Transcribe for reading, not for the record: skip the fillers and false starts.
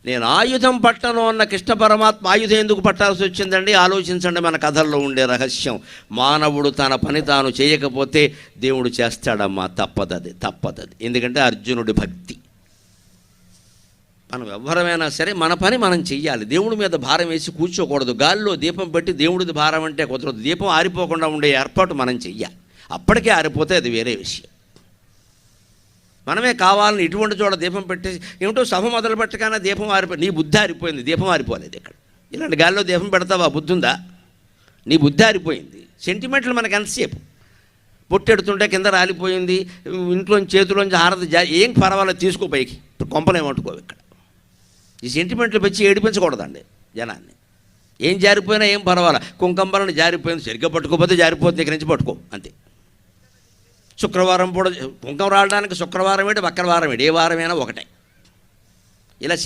నేను ఆయుధం పట్టను అన్న కృష్ణ పరమాత్మ ఆయుధం ఎందుకు పట్టాల్సి వచ్చిందండి? ఆలోచించండి. మన కథల్లో ఉండే రహస్యం, మానవుడు తన పని తాను చేయకపోతే దేవుడు చేస్తాడమ్మా, తప్పదది. ఎందుకంటే అర్జునుడి భక్తి. మనం ఎవ్వరమైనా సరే మన పని మనం చెయ్యాలి. దేవుడి మీద భారం వేసి కూర్చోకూడదు. గాలిలో దీపం పెట్టి దేవుడిది భారం అంటే కుదరదు. దీపం ఆరిపోకుండా ఉండే ఏర్పాటు మనం చెయ్యాలి. అప్పటికే ఆరిపోతే అది వేరే విషయం. మనమే కావాలని ఇటువంటి చోట దీపం పెట్టేసి ఏమిటో సభ మొదలు పెట్టగానే దీపం నీ బుద్ధి ఆరిపోయింది, దీపం ఆరిపోలేదు. ఇక్కడ ఇలాంటి గాలిలో దీపం పెడతావా? బుద్ధి ఉందా? నీ బుద్ధి ఆరిపోయింది. సెంటిమెంట్లు మనకు ఎంతసేపు? పొట్టెడుతుంటే కింద రాలిపోయింది, ఇంట్లోంచి చేతిలోంచి హారతి ఏం పర్వాలేదు, తీసుకో పైకి, కొంపలేమంటుకోవు. ఇక్కడ ఈ సెంటిమెంట్లు పెంచి ఏడిపించకూడదండి జనాన్ని. ఏం జారిపోయినా ఏం పర్వాలా, కుంకంబరని జారిపోయింది, సరిగ్గా పట్టుకోకపోతే జారిపోతుంది, ఇక్కడి నుంచి పట్టుకో అంతే. శుక్రవారం కూడా కుంకం రావడానికి శుక్రవారం ఏంటి, వక్రవారం ఏంటి, ఏ వారమైనా ఒకటే. ఇలా